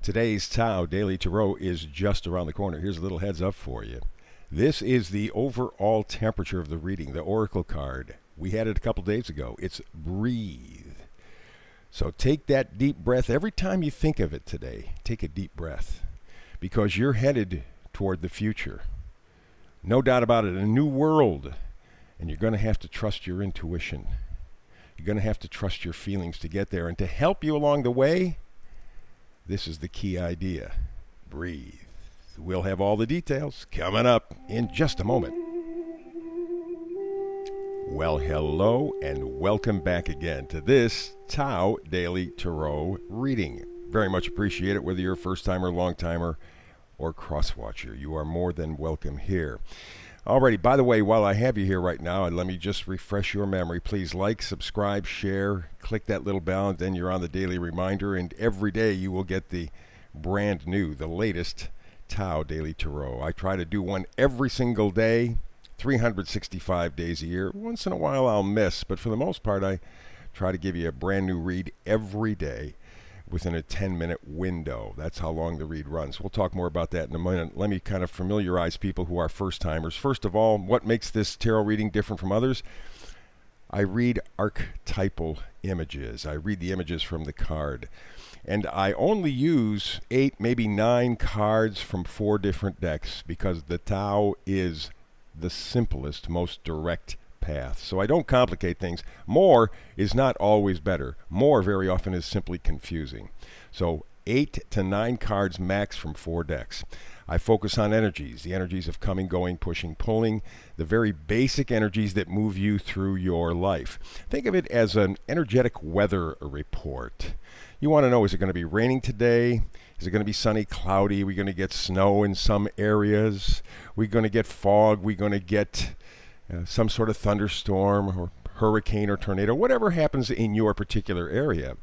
Today's Tao Daily Tarot is just around the corner. Here's a little heads up for you. This is the overall temperature of the reading, the Oracle card. We had it a couple days ago. It's breathe. So take that deep breath. Every time you think of it today, take a deep breath because you're headed toward the future. No doubt about it, a new world. And you're going to have to trust your intuition. You're going to have to trust your feelings to get there. And to help you along the way, this is the key idea. Breathe. We'll have all the details coming up in just a moment. Well, hello and welcome back again to this Tao Daily Tarot reading. Very much appreciate it, whether you're a first-timer, long-timer, or cross-watcher. You are more than welcome here. Alrighty, by the way, while I have you here right now, let me just refresh your memory. Please like, subscribe, share, click that little bell, and then you're on the daily reminder. And every day you will get the brand new, the latest Tao Daily Tarot. I try to do one every single day, 365 days a year. Once in a while I'll miss, but for the most part I try to give you a brand new read every day within a 10-minute window. That's how long the read runs. We'll talk more about that in a minute. Let me kind of familiarize people who are first-timers. First of all, what makes this tarot reading different from others? I read archetypal images. I read the images from the card. And I only use 8, maybe 9 cards from 4 different decks because the Tao is the simplest, most direct path. So I don't complicate things. More is not always better. More very often is simply confusing. So 8 to 9 cards max from 4 decks. I focus on energies, the energies of coming, going, pushing, pulling, the very basic energies that move you through your life. Think of it as an energetic weather report. You want to know, is it going to be raining today? Is it going to be sunny, cloudy? Are we going to get snow in some areas? Are we going to get fog? Are we going to get some sort of thunderstorm or hurricane or tornado? Whatever happens in your particular area.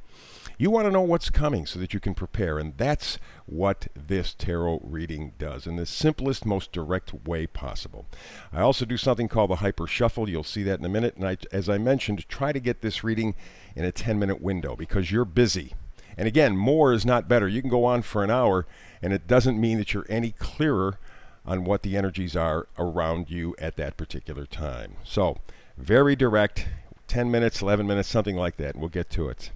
You want to know what's coming so that you can prepare, and that's what this tarot reading does in the simplest, most direct way possible. I also do something called the Hyper Shuffle. You'll see that in a minute. And as I mentioned, try to get this reading in a 10-minute window because you're busy. And again, more is not better. You can go on for an hour, and it doesn't mean that you're any clearer on what the energies are around you at that particular time. So, very direct, 10 minutes, 11 minutes, something like that, and we'll get to it.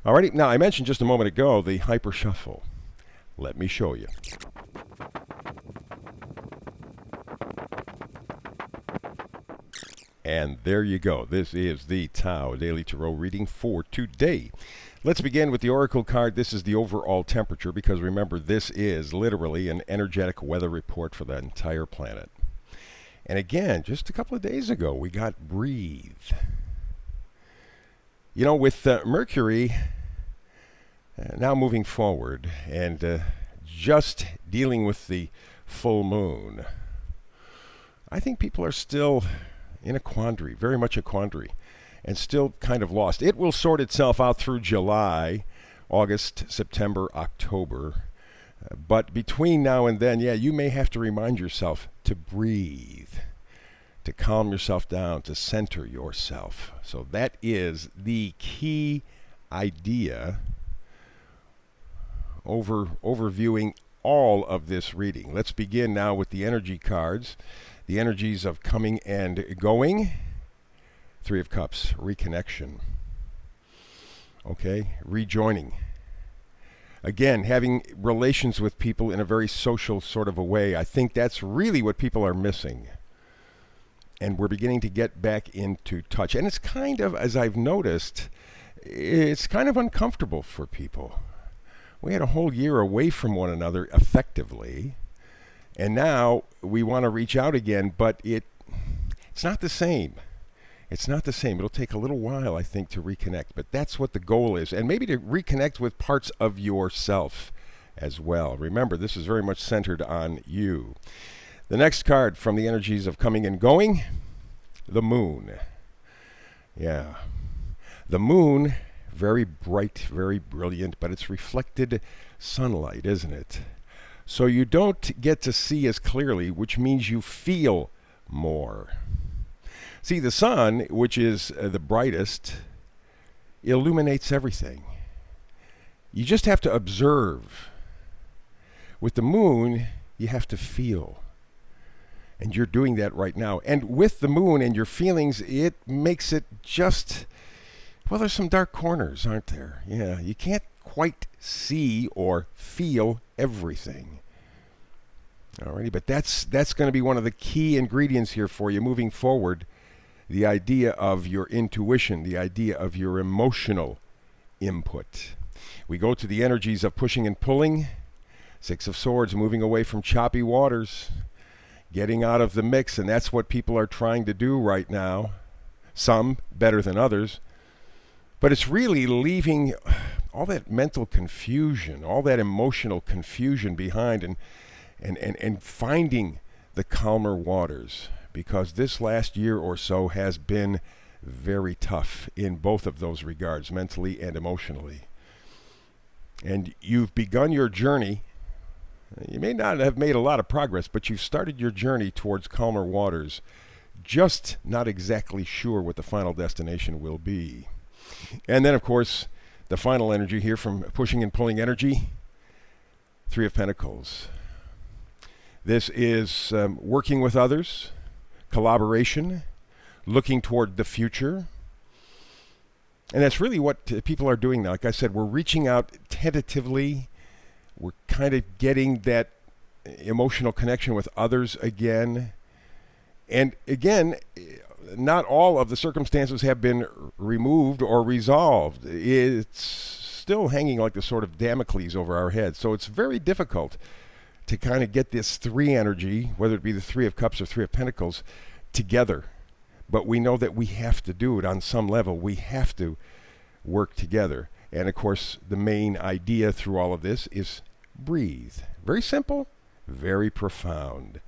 Alrighty, now I mentioned just a moment ago the Hyper Shuffle. Let me show you. And there you go. This is the Tao Daily Tarot reading for today. Let's begin with the Oracle card. This is the overall temperature because remember, this is literally an energetic weather report for the entire planet. And again, just a couple of days ago, we got breathe. You know, with Mercury now moving forward and just dealing with the full moon, I think people are still in a quandary, very much a quandary, and still kind of lost. It will sort itself out through July, August, September, October. But between now and then, yeah, you may have to remind yourself to breathe, to calm yourself down, to center yourself. So that is the key idea overviewing all of this reading. Let's begin now with the energy cards. The energies of coming and going. 3 of Cups, reconnection. Okay, rejoining. Again, having relations with people in a very social sort of a way. I think that's really what people are missing. And we're beginning to get back into touch. And it's kind of, as I've noticed, it's kind of uncomfortable for people. We had a whole year away from one another effectively. And now we want to reach out again, but it's not the same. It's not the same. It'll take a little while, I think, to reconnect. But that's what the goal is. And maybe to reconnect with parts of yourself as well. Remember, this is very much centered on you. The next card from the energies of coming and going, the moon. Yeah. The moon, very bright, very brilliant, but it's reflected sunlight, isn't it? So you don't get to see as clearly, which means you feel more. See, the sun, which is the brightest, illuminates everything. You just have to observe With the moon, you have to feel. And you're doing that right now. And with the moon and your feelings, it makes it just, well, there's some dark corners, aren't there? Yeah, you can't quite see or feel everything. Alrighty, but that's going to be one of the key ingredients here for you moving forward. The idea of your intuition, the idea of your emotional input. We go to the energies of pushing and pulling. Six of Swords, moving away from choppy waters, getting out of the mix, and that's what people are trying to do right now. Some better than others. But it's really leaving all that mental confusion, all that emotional confusion behind, and finding the calmer waters, because this last year or so has been very tough in both of those regards, mentally and emotionally. And you've begun your journey. You may not have made a lot of progress, but you've started your journey towards calmer waters, just not exactly sure what the final destination will be. And then, of course, the final energy here from pushing and pulling energy, Three of Pentacles. This is working with others, collaboration, looking toward the future. And that's really what people are doing now. Like I said, we're reaching out tentatively. We're kind of getting that emotional connection with others again. And again, not all of the circumstances have been removed or resolved. It's still hanging like the sword of Damocles over our heads. So it's very difficult to kind of get this three energy, whether it be the Three of Cups or Three of Pentacles, together. But we know that we have to do it on some level. We have to work together. And of course, the main idea through all of this is breathe. Very simple, very profound.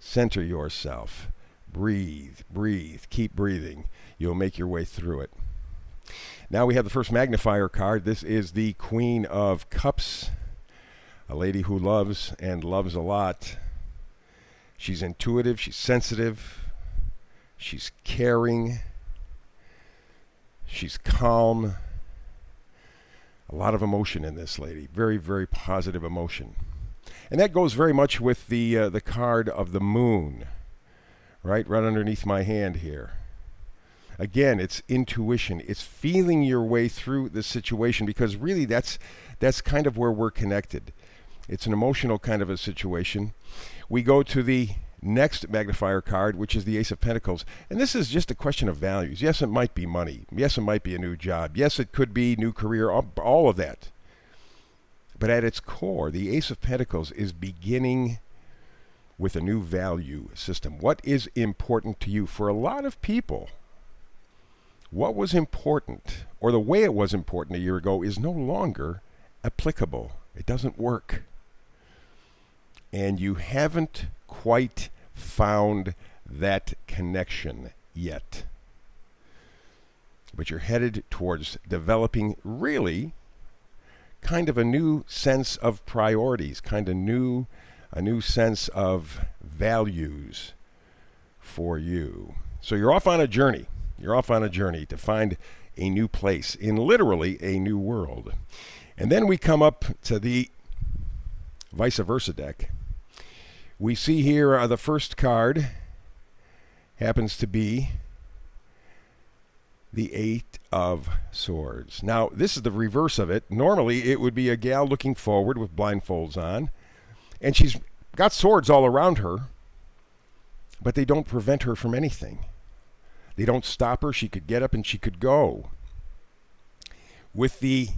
Center yourself. Breathe, breathe, keep breathing. You'll make your way through it. Now we have the first magnifier card. This is the Queen of Cups, a lady who loves and loves a lot. She's intuitive, she's sensitive, she's caring, she's calm. A lot of emotion in this lady. Very, very positive emotion. And that goes very much with the card of the moon, right underneath my hand here. Again, it's intuition. It's feeling your way through the situation, because really that's kind of where we're connected. It's an emotional kind of a situation. We go to the next magnifier card, which is the Ace of Pentacles. And this is just a question of values. Yes, it might be money. Yes, it might be a new job. Yes, it could be new career, all of that. But at its core, the Ace of Pentacles is beginning with a new value system. What is important to you? For a lot of people, what was important, or the way it was important a year ago, is no longer applicable. It doesn't work. And you haven't quite found that connection yet. But you're headed towards developing really kind of a new sense of priorities, kind of a new sense of values for you. So you're off on a journey. You're off on a journey to find a new place in literally a new world. And then we come up to the vice versa deck. We see here the first card happens to be the Eight of Swords. Now, this is the reverse of it. Normally, it would be a gal looking forward with blindfolds on, and she's got swords all around her, but they don't prevent her from anything. They don't stop her. She could get up and she could go. With the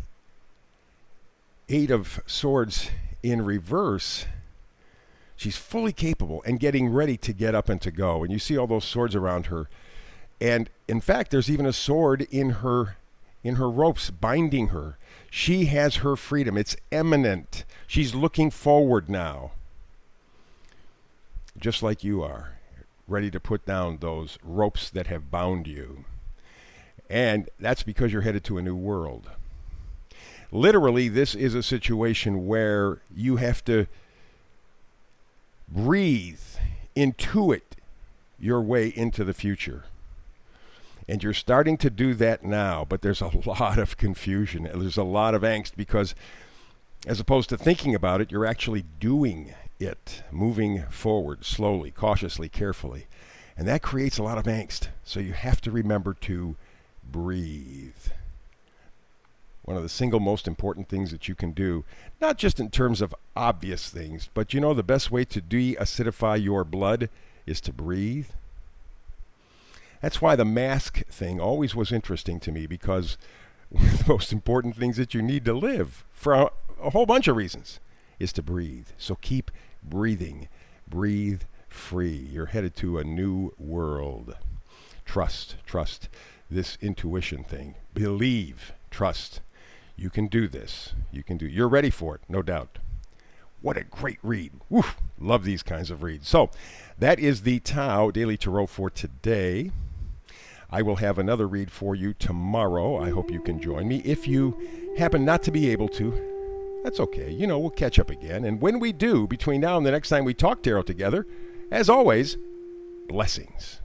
Eight of Swords in reverse, she's fully capable and getting ready to get up and to go. And you see all those swords around her. And in fact, there's even a sword in her ropes binding her. She has her freedom. It's imminent. She's looking forward now. Just like you are, ready to put down those ropes that have bound you. And that's because you're headed to a new world. Literally, this is a situation where you have to breathe, intuit your way into the future. And you're starting to do that now, but there's a lot of confusion. There's a lot of angst because As opposed to thinking about it, you're actually doing it, moving forward slowly, cautiously, carefully. And that creates a lot of angst. So you have to remember to breathe. One of the single most important things that you can do, not just in terms of obvious things, but you know the best way to de-acidify your blood is to breathe. That's why the mask thing always was interesting to me, because one of the most important things that you need to live, for a whole bunch of reasons, is to breathe. So keep breathing. Breathe free. You're headed to a new world. Trust this intuition thing. Believe, trust. You can do this. You're ready for it, no doubt. What a great read. Woof, love these kinds of reads. So that is the Tao Daily Tarot for today. I will have another read for you tomorrow. I hope you can join me. If you happen not to be able to, that's okay. You know, we'll catch up again. And when we do, between now and the next time we talk tarot together, as always, blessings.